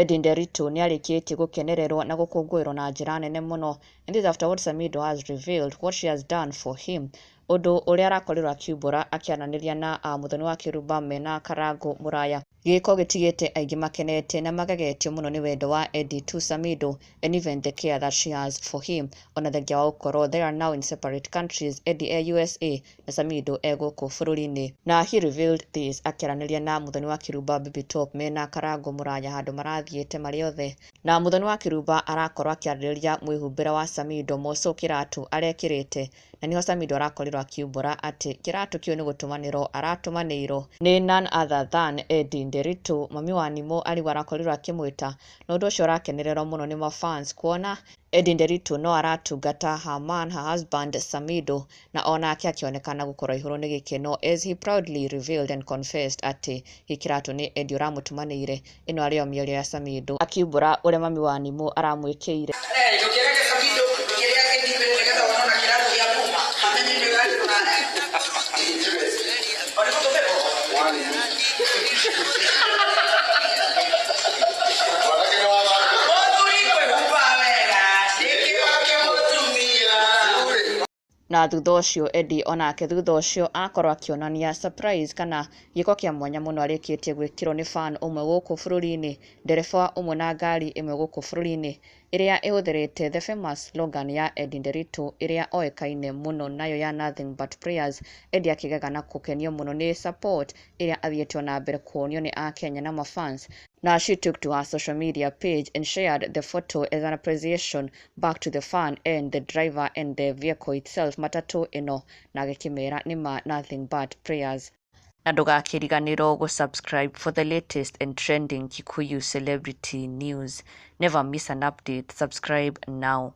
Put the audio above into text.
Eddie Nderitu nĩarĩkĩtie gũkenererwo na gũkũngũĩrwo na njĩra nene mũno, and this after what Samido has revealed what she has done for him. Ũndũ ũrĩa arakorirwo akiumbũra akĩaranĩria na mũthoni wa Kĩrumba mena Karangũ Mũraya. Gĩko gĩtigĩte aingĩ makenete na magagetio mũno nĩ wendo wa Eddie to Samido, and even the care that she has for him. Ona thengia wa gũkorwo they are now in separate countries, Eddie USA na Samido gũkũ bũrũri-inĩ. Na he revealed this akĩaranĩria na mũthoni wa Kĩrumba Baby Top mena Karangũ Mũraya handũ marathiĩte marĩ othe. Na mũthoni wa Kĩrumba arakorwo akĩarĩrĩria mwĩhumbĩre wa Samido Moso kĩratũ arekĩrĩte, na niho Samido arakorirwo akiumbũra atĩ kĩratũ kĩu nĩ gũtũmanĩrwo aratũmanĩirwo nĩ none other than Eddie Nderitu. Mami wa Nimo arigwo arakorirwo akĩmwĩta, na ũndũ ũcio ũrakenererwo mũno nĩ mafans kuona Eddie Nderitu no aratungata her man, her husband Samido, na onake akĩonekana gũkorwo ihũrwo nĩ gĩkeno as he proudly revealed and confessed atĩ gĩkĩratũ nĩ Eddie ũramũtũmanĩire. Ĩno arĩyo mĩario ya Samido akiumbũra ũrĩa mami wa Nimo aramwĩkĩire. Na thutha ũcio Eddie onake thutha ũcio akorwo akĩonania surprise kana gĩko kĩa mwanya mũno arĩkĩtie gwĩkĩrwo nĩ fan ũmwe gũkũ bũrũri-inĩ, ndereba ũmwe na ngari ĩmwe gũkũ bũrũri-inĩ, ĩrĩa ĩhũthĩrĩte the famous slogan ya Eddie Nderitu ĩrĩa oĩkaine mũno nayo ya nothing but prayers. Eddie akĩgega na gũkenio mũno nĩ support ĩrĩa athiĩte na mbere kuonio nĩ Akenya na mafans. Now she took to her social media page and shared the photo as an appreciation back to the fan and the driver and the vehicle itself, matatu ĩno, na agĩkĩmera nĩma nothing but prayers. Na ndũgakĩriganĩrwo gũsubscribe for the latest and trending Kikuyu celebrity news. Never miss an update. Subscribe now.